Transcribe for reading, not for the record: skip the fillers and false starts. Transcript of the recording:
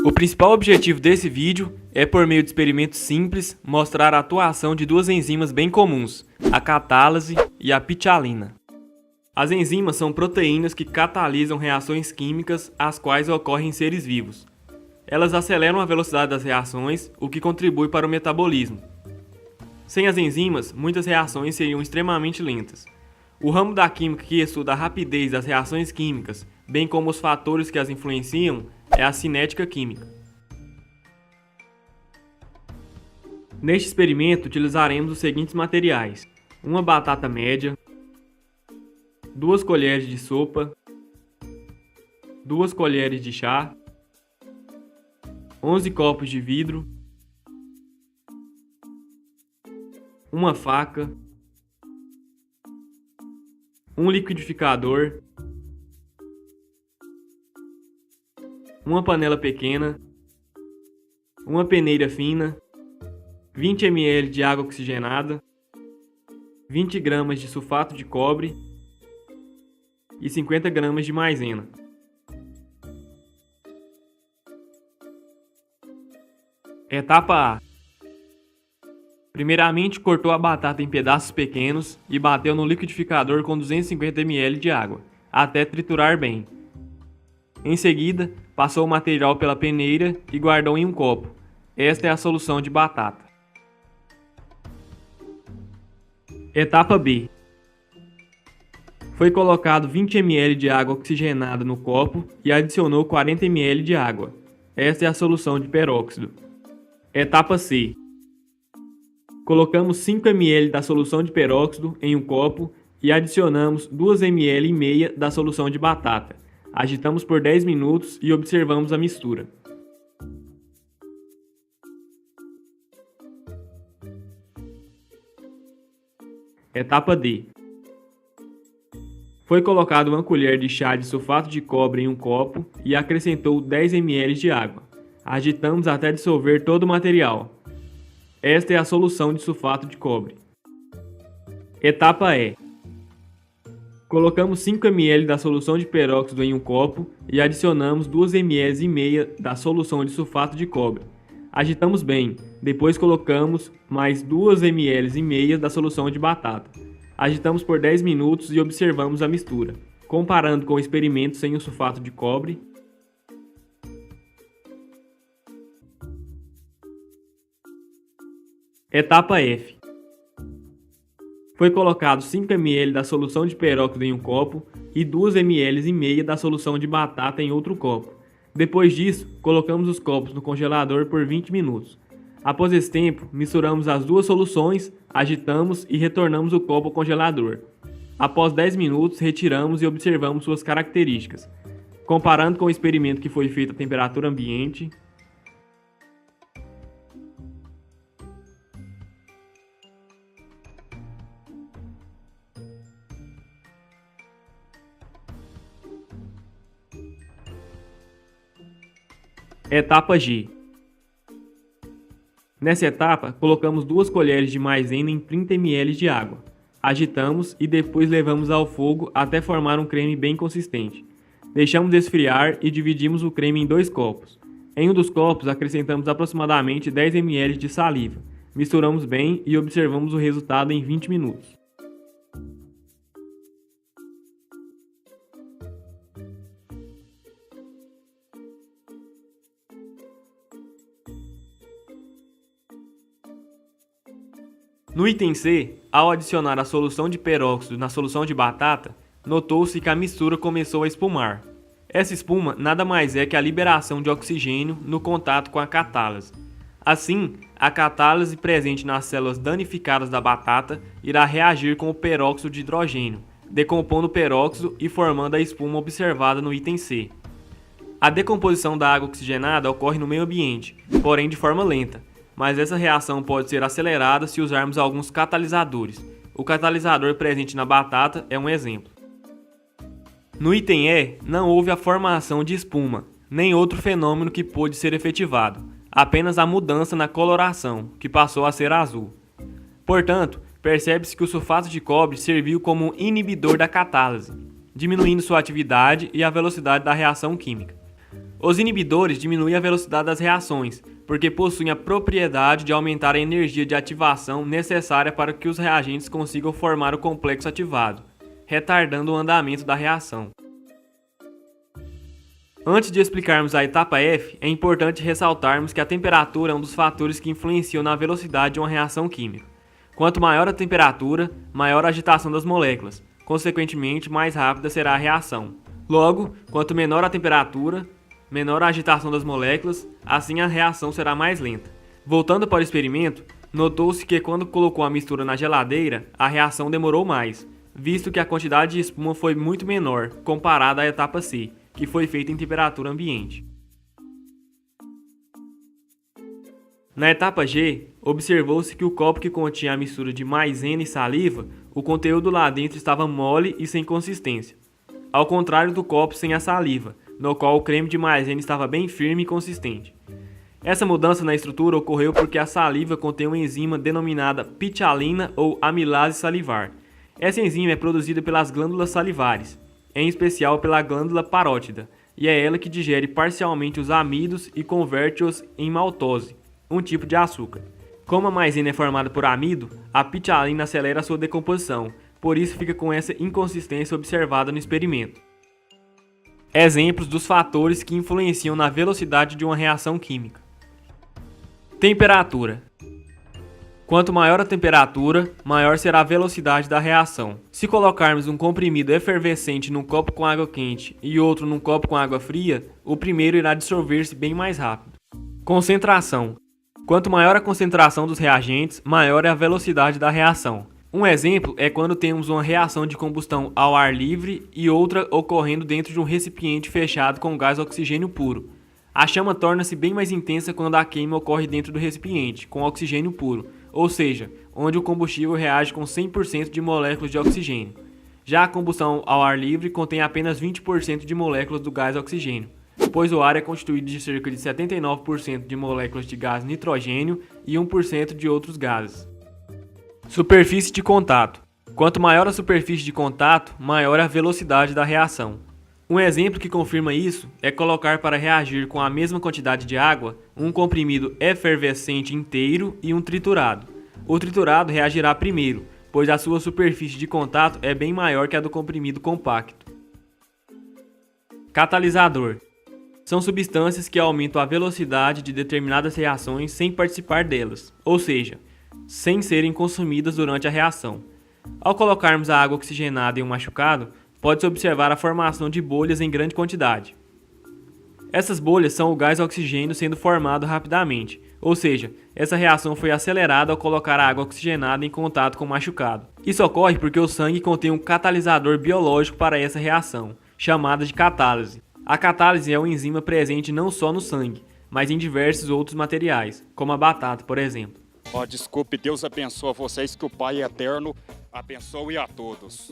O principal objetivo desse vídeo é, por meio de experimentos simples, mostrar a atuação de duas enzimas bem comuns, a catálase e a pticalina. As enzimas são proteínas que catalisam reações químicas as quais ocorrem em seres vivos. Elas aceleram a velocidade das reações, o que contribui para o metabolismo. Sem as enzimas, muitas reações seriam extremamente lentas. O ramo da química que estuda a rapidez das reações químicas, bem como os fatores que as influenciam, é a cinética química. Neste experimento, utilizaremos os seguintes materiais: uma batata média, 2 colheres de sopa, 2 colheres de chá, 11 copos de vidro, uma faca, um liquidificador, uma panela pequena, uma peneira fina, 20 ml de água oxigenada, 20 gramas de sulfato de cobre e 50 gramas de maisena. Etapa A. Primeiramente, cortou a batata em pedaços pequenos e bateu no liquidificador com 250 ml de água, até triturar bem. Em seguida, passou o material pela peneira e guardou em um copo. Esta é a solução de batata. Etapa B. Foi colocado 20 ml de água oxigenada no copo e adicionou 40 ml de água. Esta é a solução de peróxido. Etapa C. Colocamos 5 ml da solução de peróxido em um copo e adicionamos 2 ml e meia da solução de batata. Agitamos por 10 minutos e observamos a mistura. Etapa D. Foi colocado uma colher de chá de sulfato de cobre em um copo e acrescentou 10 ml de água. Agitamos até dissolver todo o material. Esta é a solução de sulfato de cobre. Etapa E. Colocamos 5 ml da solução de peróxido em um copo e adicionamos 2 ml e meia da solução de sulfato de cobre. Agitamos bem, depois colocamos mais 2 ml e meia da solução de batata. Agitamos por 10 minutos e observamos a mistura, comparando com o experimento sem o sulfato de cobre. Etapa F. Foi colocado 5 ml da solução de peróxido em um copo e 2 ml e meia da solução de batata em outro copo. Depois disso, colocamos os copos no congelador por 20 minutos. Após esse tempo, misturamos as duas soluções, agitamos e retornamos o copo ao congelador. Após 10 minutos, retiramos e observamos suas características. Comparando com o experimento que foi feito a temperatura ambiente, Etapa G. Nessa etapa, colocamos 2 colheres de maisena em 30 ml de água. Agitamos e depois levamos ao fogo até formar um creme bem consistente. Deixamos esfriar e dividimos o creme em 2 copos. Em um dos copos, acrescentamos aproximadamente 10 ml de saliva. Misturamos bem e observamos o resultado em 20 minutos. No item C, ao adicionar a solução de peróxido na solução de batata, notou-se que a mistura começou a espumar. Essa espuma nada mais é que a liberação de oxigênio no contato com a catálase. Assim, a catálase presente nas células danificadas da batata irá reagir com o peróxido de hidrogênio, decompondo o peróxido e formando a espuma observada no item C. A decomposição da água oxigenada ocorre no meio ambiente, porém de forma lenta. Mas essa reação pode ser acelerada se usarmos alguns catalisadores. O catalisador presente na batata é um exemplo. No item E, não houve a formação de espuma, nem outro fenômeno que pôde ser efetivado, apenas a mudança na coloração, que passou a ser azul. Portanto, percebe-se que o sulfato de cobre serviu como um inibidor da catálase, diminuindo sua atividade e a velocidade da reação química. Os inibidores diminuem a velocidade das reações, porque possuem a propriedade de aumentar a energia de ativação necessária para que os reagentes consigam formar o complexo ativado, retardando o andamento da reação. Antes de explicarmos a etapa F, é importante ressaltarmos que a temperatura é um dos fatores que influenciam na velocidade de uma reação química. Quanto maior a temperatura, maior a agitação das moléculas, consequentemente, mais rápida será a reação. Logo, quanto menor a temperatura, menor a agitação das moléculas, assim a reação será mais lenta. Voltando para o experimento, notou-se que quando colocou a mistura na geladeira, a reação demorou mais, visto que a quantidade de espuma foi muito menor comparada à etapa C, que foi feita em temperatura ambiente. Na etapa G, observou-se que o copo que continha a mistura de maisena e saliva, o conteúdo lá dentro estava mole e sem consistência, ao contrário do copo sem a saliva, no qual o creme de maisena estava bem firme e consistente. Essa mudança na estrutura ocorreu porque a saliva contém uma enzima denominada ptyalina ou amilase salivar. Essa enzima é produzida pelas glândulas salivares, em especial pela glândula parótida, e é ela que digere parcialmente os amidos e converte-os em maltose, um tipo de açúcar. Como a maisena é formada por amido, a ptyalina acelera a sua decomposição, por isso fica com essa inconsistência observada no experimento. Exemplos dos fatores que influenciam na velocidade de uma reação química. Temperatura. Quanto maior a temperatura, maior será a velocidade da reação. Se colocarmos um comprimido efervescente num copo com água quente e outro num copo com água fria, o primeiro irá dissolver-se bem mais rápido. Concentração. Quanto maior a concentração dos reagentes, maior é a velocidade da reação. Um exemplo é quando temos uma reação de combustão ao ar livre e outra ocorrendo dentro de um recipiente fechado com gás oxigênio puro. A chama torna-se bem mais intensa quando a queima ocorre dentro do recipiente, com oxigênio puro, ou seja, onde o combustível reage com 100% de moléculas de oxigênio. Já a combustão ao ar livre contém apenas 20% de moléculas do gás oxigênio, pois o ar é constituído de cerca de 79% de moléculas de gás nitrogênio e 1% de outros gases. Superfície de contato. Quanto maior a superfície de contato, maior a velocidade da reação. Um exemplo que confirma isso é colocar para reagir com a mesma quantidade de água um comprimido efervescente inteiro e um triturado. O triturado reagirá primeiro, pois a sua superfície de contato é bem maior que a do comprimido compacto. Catalisador. São substâncias que aumentam a velocidade de determinadas reações sem participar delas, ou seja, sem serem consumidas durante a reação. Ao colocarmos a água oxigenada em um machucado, pode-se observar a formação de bolhas em grande quantidade. Essas bolhas são o gás oxigênio sendo formado rapidamente, ou seja, essa reação foi acelerada ao colocar a água oxigenada em contato com o machucado. Isso ocorre porque o sangue contém um catalisador biológico para essa reação, chamada de catálise. A catálise é uma enzima presente não só no sangue, mas em diversos outros materiais, como a batata, por exemplo. Desculpe, Deus abençoe vocês, que o Pai Eterno abençoe a todos.